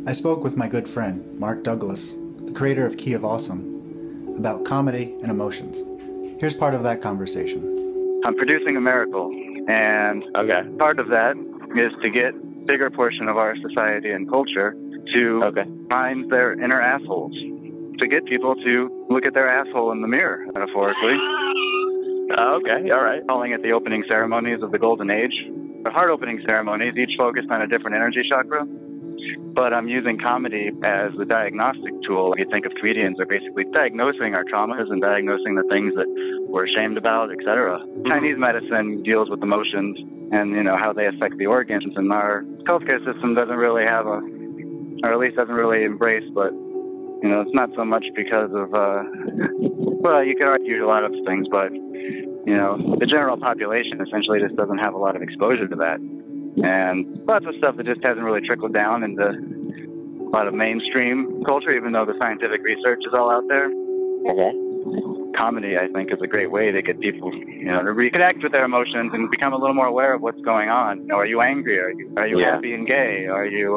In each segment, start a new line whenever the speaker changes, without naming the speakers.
I spoke with my good friend, Mark Douglas, the creator of Key of Awesome, about comedy and emotions. Here's part of that conversation.
I'm producing a miracle, and part of that is to get a bigger portion of our society and culture to find their inner assholes, to get people to look at their asshole in the mirror, metaphorically.
Okay, all right.
Calling it the opening ceremonies of the Golden Age. The heart opening ceremonies, each focused on a different energy chakra. But I'm using comedy as the diagnostic tool. If you think of comedians, they're basically diagnosing our traumas and diagnosing the things that we're ashamed about, etc. Chinese medicine deals with emotions and, how they affect the organs. And our healthcare system doesn't really have or at least doesn't really embrace, but, it's not so much because of, well, you could argue a lot of things, but, the general population essentially just doesn't have a lot of exposure to that. And lots of stuff that just hasn't really trickled down into a lot of mainstream culture, even though the scientific research is all out there.
Okay.
Comedy, I think, is a great way to get people, to reconnect with their emotions and become a little more aware of what's going on. Are you angry? Are you happy and gay? Are you,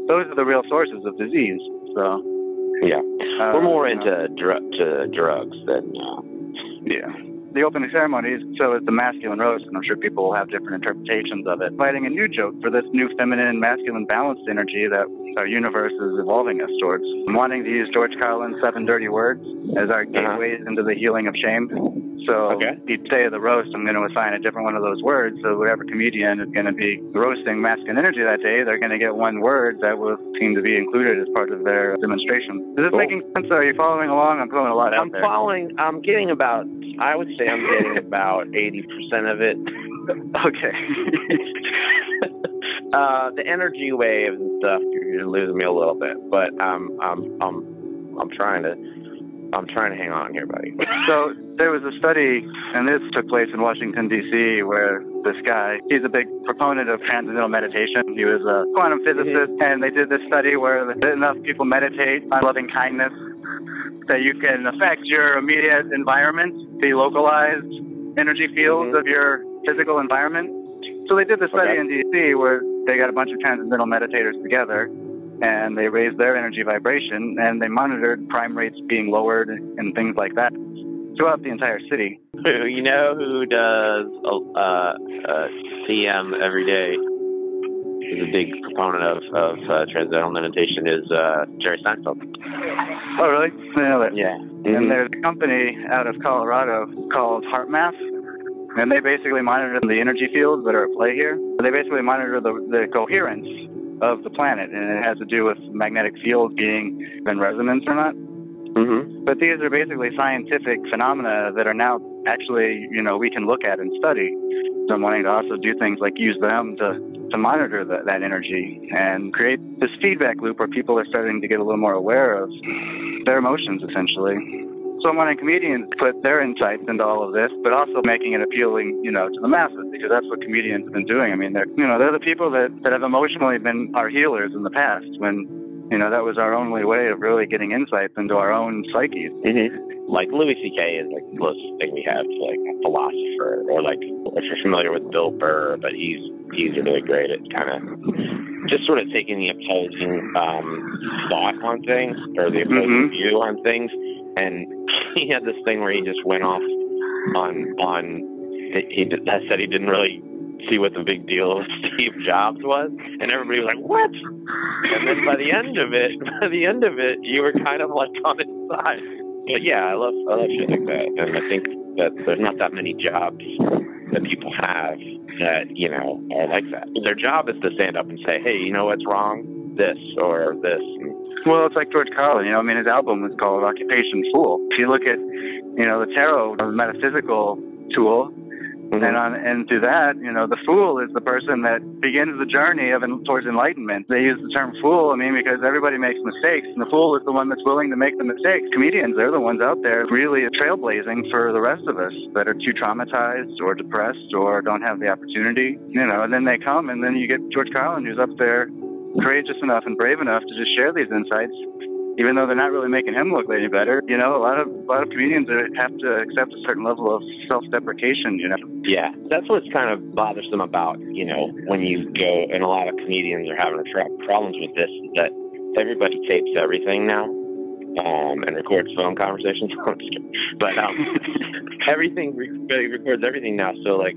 those are the real sources of disease. So,
yeah, we're more into drugs than.
Yeah. The opening ceremonies, so is the masculine roast, and I'm sure people will have different interpretations of it. Fighting a new joke for this new feminine, masculine balanced energy that our universe is evolving us towards. I'm wanting to use George Carlin's 7 Dirty Words as our gateways into the healing of shame. So each day of the roast, I'm going to assign a different one of those words. So whatever comedian is going to be roasting masculine energy that day, they're going to get one word that will seem to be included as part of their demonstration. Is this making sense? Are you following along? I'm throwing a lot out there.
I'm getting about, I would say I'm getting about 80% of it.
Okay.
The energy waves and stuff, you're losing me a little bit, but I'm trying to hang on here, buddy.
So there was a study, and this took place in Washington, D.C., where this guy, he's a big proponent of transcendental meditation. He was a quantum physicist, and they did this study where enough people meditate on loving kindness that you can affect your immediate environment, the localized energy fields of your physical environment. So they did the study in D.C. where they got a bunch of transcendental meditators together, and they raised their energy vibration, and they monitored crime rates being lowered and things like that throughout the entire city.
You know who does TM every day? He's a big proponent of transcendental meditation is Jerry Seinfeld.
Oh, really? I know that.
Yeah.
And there's a company out of Colorado called HeartMath, and they basically monitor the energy fields that are at play here. They basically monitor the coherence of the planet, and it has to do with magnetic fields being in resonance or not. But these are basically scientific phenomena that are now actually, we can look at and study. So I'm wanting to also do things like use them to monitor that energy and create this feedback loop where people are starting to get a little more aware of their emotions, essentially. So I'm wanting comedians to put their insights into all of this, but also making it appealing, to the masses, because that's what comedians have been doing. I mean, they're the people that have emotionally been our healers in the past when, that was our only way of really getting insights into our own psyches.
Like Louis C.K. is like the closest thing we have to like a philosopher, or like if you're familiar with Bill Burr, but he's really great at kind of just sort of taking the opposing thought on things, or the opposing view on things. And he had this thing where he just went off he said he didn't really see what the big deal with Steve Jobs was, and everybody was like, what? And then by the end of it, you were kind of like on his side. But yeah, I love shit like that, and I think that there's not that many jobs that people have that, are like that. Their job is to stand up and say, hey, you know what's wrong? This or this.
Well, it's like George Carlin, his album was called Occupation Fool. If you look at, the tarot, a metaphysical tool, and through that, the fool is the person that begins the journey towards enlightenment. They use the term fool, because everybody makes mistakes, and the fool is the one that's willing to make the mistakes. Comedians, they're the ones out there really trailblazing for the rest of us that are too traumatized or depressed or don't have the opportunity, and then they come, and then you get George Carlin, who's up there courageous enough and brave enough to just share these insights even though they're not really making him look any better. You know, a lot of comedians have to accept a certain level of self-deprecation, you know.
Yeah, that's what's kind of bothersome about, you know, when you go, and a lot of comedians are having problems with this, is that everybody tapes everything now, and records phone conversations. But everybody records everything now, so like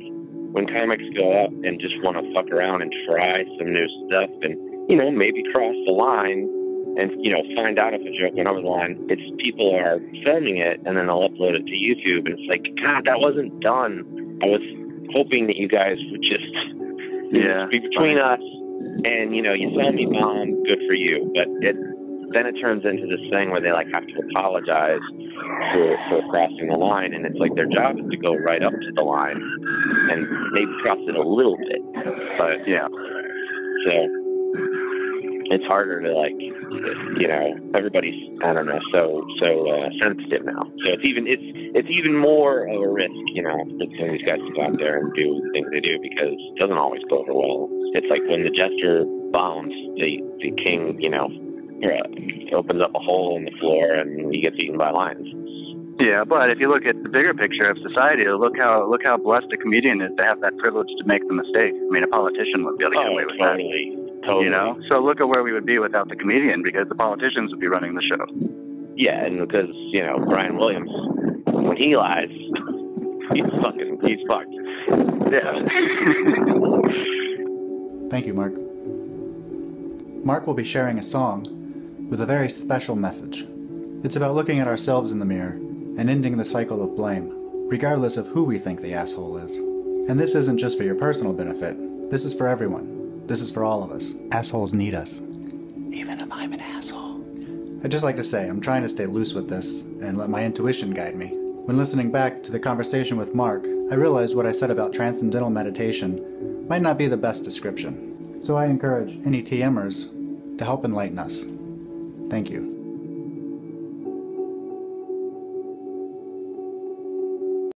when comics go up and just want to fuck around and try some new stuff and, you know, maybe cross the line and, you know, find out if a joke went over the line, it's people are filming it and then they'll upload it to YouTube, and it's like, God, that wasn't done. I was hoping that you guys would just be between us and, you know, you saw me bomb, good for you. But then it turns into this thing where they like have to apologize for crossing the line, and it's like their job is to go right up to the line and maybe cross it a little bit. But yeah, so it's harder to, like, you know, everybody's, I don't know, so sensitive now. So it's even more of a risk, you know, for some of these guys to go out there and do the things they do, because it doesn't always go over well. It's like when the jester bombs, the king, you know, opens up a hole in the floor and he gets eaten by lions.
Yeah, but if you look at the bigger picture of society, look how blessed a comedian is to have that privilege to make the mistake. I mean, a politician would be able to get away with that. Totally. You know? So look at where we would be without the comedian, because the politicians would be running the show. Yeah, and because, you know, Brian Williams, when he lies, he's fucked. Yeah.
Thank you, Mark. Mark will be sharing a song with a very special message. It's about looking at ourselves in the mirror and ending the cycle of blame, regardless of who we think the asshole is. And this isn't just for your personal benefit. This is for everyone. This is for all of us. Assholes need us. Even if I'm an asshole. I'd just like to say, I'm trying to stay loose with this and let my intuition guide me. When listening back to the conversation with Mark, I realized what I said about transcendental meditation might not be the best description. So I encourage any TMers to help enlighten us. Thank you.